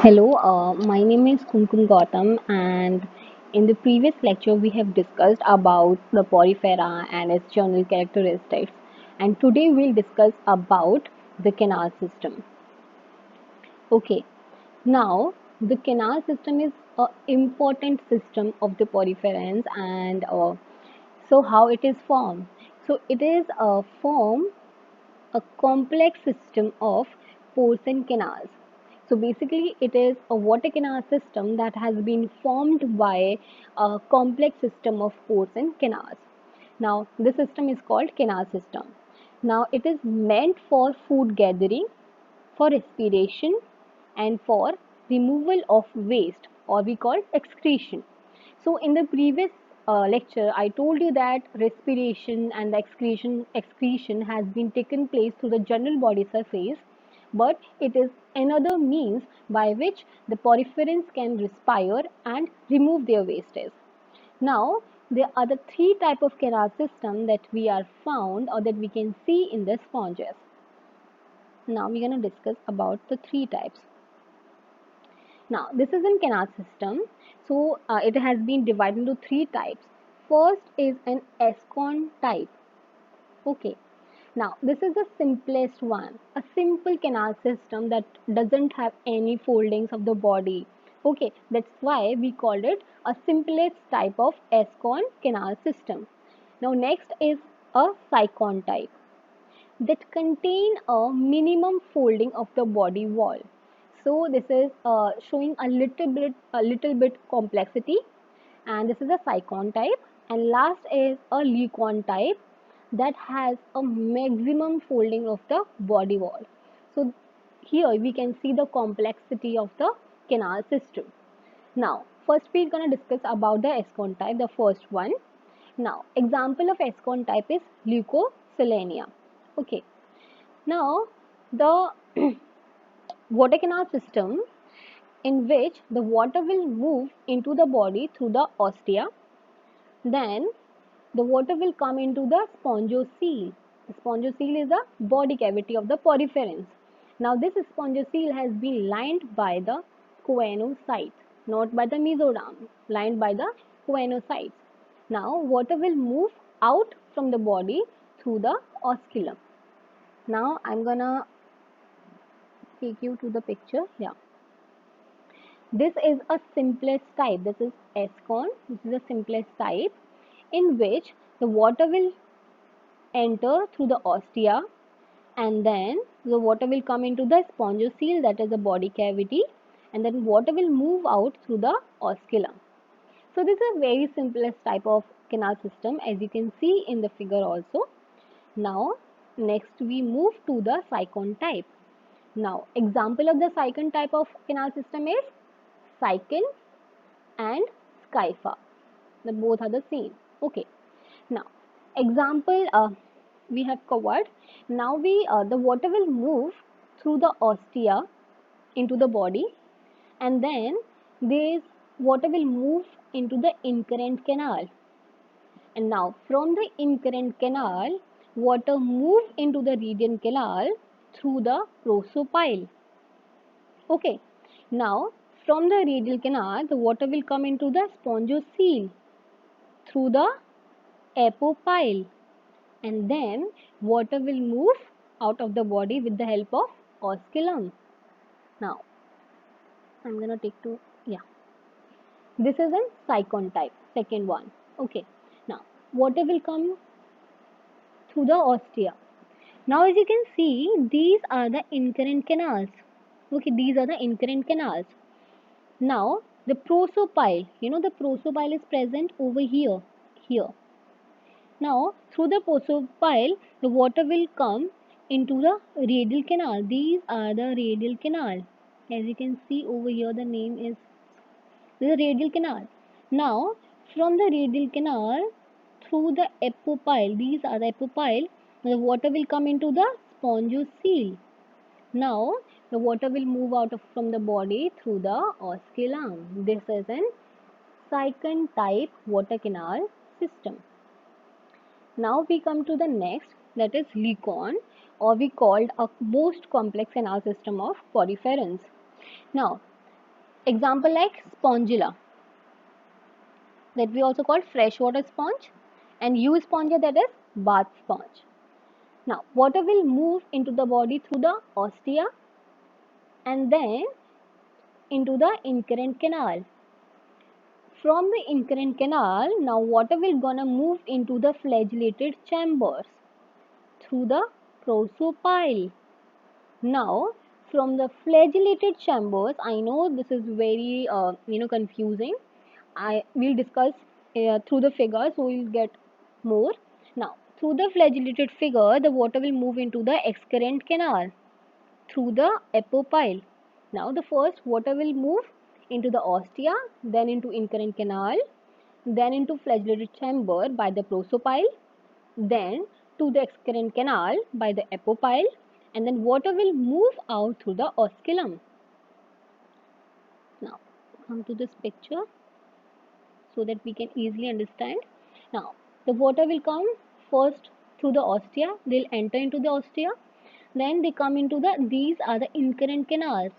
Hello, my name is Kumkum Gautam, and in the previous lecture, we have discussed about the porifera and its general characteristics. And today, we'll discuss about the canal system. Okay, now the canal system is an important system of the poriferans, and so how it is formed? So it is formed a complex system of pores and canals. So basically, it is a water canal system that has been formed by a complex system of pores and canals. Now, this system is called canal system. Now, it is meant for food gathering, for respiration, and for removal of waste, or we call excretion. So in the previous lecture, I told you that respiration and the excretion has been taken place through the general body surface, but it is another means by which the poriferans can respire and remove their wastes. Now, there are the three type of canal system that we are found or that we can see in the sponges. Now we're going to discuss about the three types. Now, this is in canal system. So, it has been divided into three types. First is an Escon type. Okay. Now, this is the simplest one. A simple canal system that doesn't have any foldings of the body. Okay. That's why we called it a simplest type of Escon canal system. Now, next is a Sycon type that contain a minimum folding of the body wall. So this is showing a little bit complexity, and this is a Sycon type. And last is a Leucon type that has a maximum folding of the body wall. So here we can see the complexity of the canal system. Now, first we're gonna discuss about the Escon type, the first one. Now, example of Escon type is Leucoselenia. Okay. Now, the water canal system in which the water will move into the body through the ostia, then the water will come into the spongiocele. The spongiocele is the body cavity of the poriferans. Now, this spongiocele has been lined by the choanocytes, not by the mesoderm, lined by the choanocytes. Now, water will move out from the body through the osculum. Now, I'm gonna take you to the picture. Yeah, this is a simplest type. This is Escon. This is the simplest type in which the water will enter through the ostia, and then the water will come into the spongiocele, that is the body cavity, and then water will move out through the osculum. So this is a very simplest type of canal system, as you can see in the figure also. Now next we move to the Sycon type. Now example of the Sycon type of canal system is Sycon and Skypha. The both are the same. Okay. Now, example we have covered. Now we the water will move through the ostia into the body, and then this water will move into the incurrent canal. And now from the incurrent canal, water move into the radiant canal through the prosopile. Okay. Now from the radial canal, the water will come into the spongiocele through the apopyle, and then water will move out of the body with the help of osculum. Now I'm gonna take to, yeah, this is a Sycon type, second one. Okay. Now water will come through the ostia. Now as you can see, these are the incurrent canals. Okay, these are the incurrent canals. Now the prosopyle, the prosopyle is present over here. Now, through the prosopyle, the water will come into the radial canal. These are the radial canal. As you can see over here, the name is the radial canal. Now, from the radial canal through the apopyle, these are the apopyle, the water will come into the spongiocele. Now, the water will move out from the body through the osculum. This is an Sycon type water canal system. Now we come to the next, that is Leucon, or we called a most complex canal system of poriferans. Now Example like spongilla, that we also call freshwater sponge, and euspongia, that is bath sponge. Now, water will move into the body through the ostia and then into the incurrent canal. From the incurrent canal, now water will gonna move into the flagellated chambers through the prosopyle. Now, from the flagellated chambers, I know this is very confusing. I will discuss through the figure, so we'll get more. Now, through the flagellated figure, the water will move into the excurrent canal through the apopyle. Now, the first water will move into the ostia, then into incurrent canal, then into flagellated chamber by the prosopyle, then to the excurrent canal by the apopyle, and then water will move out through the osculum. Now, come to this picture so that we can easily understand. Now, the water will come first through the ostia, they'll enter into the ostia, then they come into these are the incurrent canals.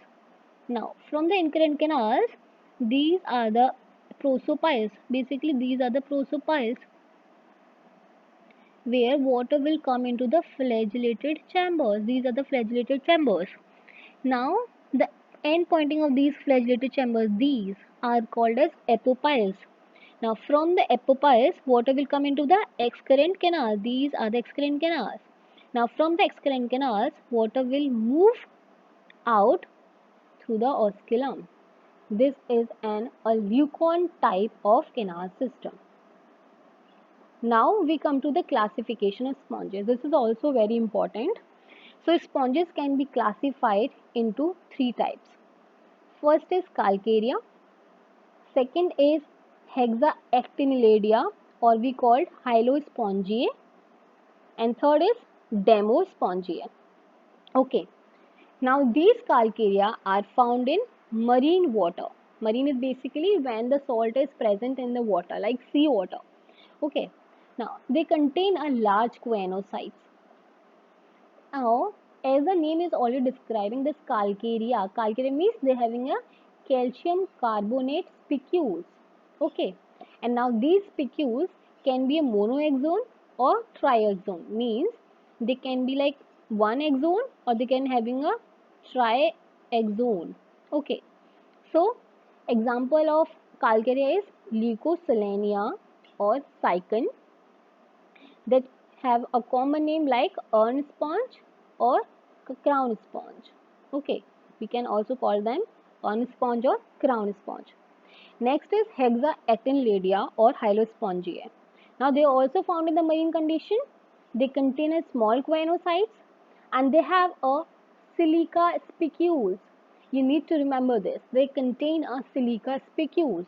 Now, from the incurrent canals, these are the prosopiles. Basically, these are the prosopiles where water will come into the flagellated chambers. These are the flagellated chambers. Now, the end pointing of these flagellated chambers, these are called as apopiles. Now, from the apopiles, water will come into the excurrent canal. These are the excurrent canals. Now, from the excurrent canals, water will move out through the osculum. This is a Leucon type of canal system. Now we come to the classification of sponges. This is also very important. So sponges can be classified into three types. First is calcarea, second is hexaactinelladea, or we called Hyalospongiae, and third is Demospongiae. Okay, now these calcarea are found in marine water. Marine is basically when the salt is present in the water, like sea water. Okay, now they contain a large choanocytes. Now, as the name is already describing this calcarea means they having a calcium carbonate spicules. Okay, and now these spicules can be a monoaxone or triaxone, means they can be like one axone or they can having a triaxone. Okay, so example of calcarea is leucoselenia or cycon, that have a common name like urn sponge or crown sponge. Okay, we can also call them urn sponge or crown sponge. Next is hexaactinelladea or Hyalospongiae. Now they are also found in the marine condition. They contain a small choanocytes and they have a silica spicules. You need to remember this. They contain a silica spicules.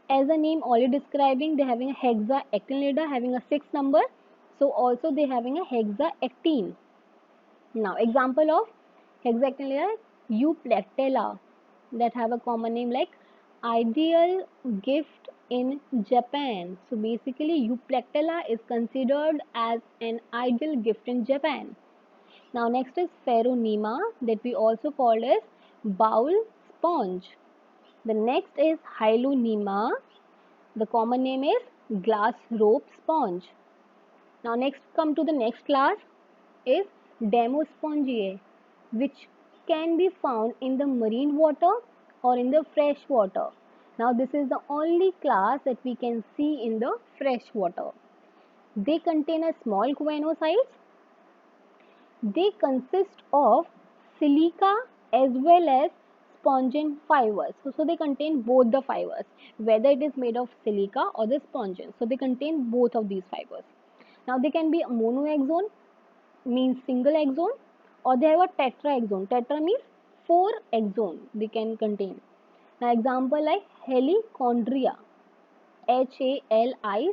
As the name already describing, they having a hexaactinelladea having a 6 number, so also they having a hexaactine. Now example of hexaactinelladea, Euplectella, that have a common name like ideal gift in Japan. So basically Euplectella is considered as an ideal gift in Japan. Now next is Pheronema, that we also called as bowl sponge. The next is Hyalonema. The common name is glass rope sponge. Now next come to the next class is Demospongiae, which can be found in the marine water or in the fresh water. Now this is the only class that we can see in the fresh water. They contain a small choanocytes. They consist of silica as well as spongin fibers. So they contain both the fibers, whether it is made of silica or the spongin. So they contain both of these fibers. Now they can be monoaxone, means single axone, or they have a tetraxone. Tetra means 4 axone they can contain. Now example like Helicondria, Halichondria,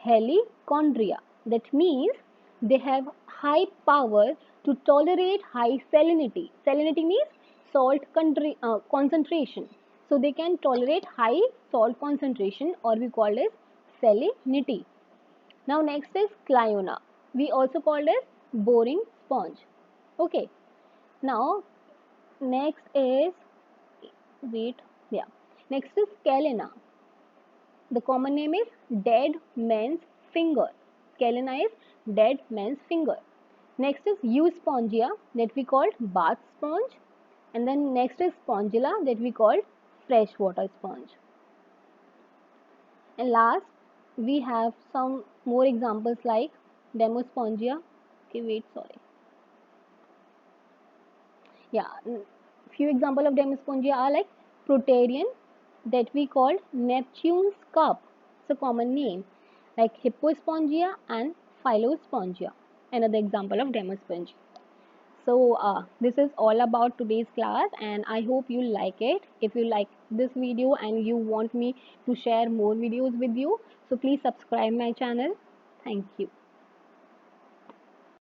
Helicondria. That means they have high power to tolerate high salinity. Salinity means salt concentration. So they can tolerate high salt concentration, or we call it salinity. Now next is Cliona. We also called as boring sponge. Okay. Now Next is, wait, yeah. Next is Calena. The common name is dead man's finger. Calena is dead man's finger. Next is Euspongia, that we called bath sponge. And then next is Spongilla, that we called freshwater sponge. And last, we have some more examples like Demospongia. Okay, wait, sorry. Yeah, few example of Demospongia are like Proterian, that we called Neptune's cup. It's a common name, like Hippospongia and Phylospongia. Another example of Demospongia. So this is all about today's class, and I hope you like it. If you like this video and you want me to share more videos with you, so please subscribe my channel. Thank you.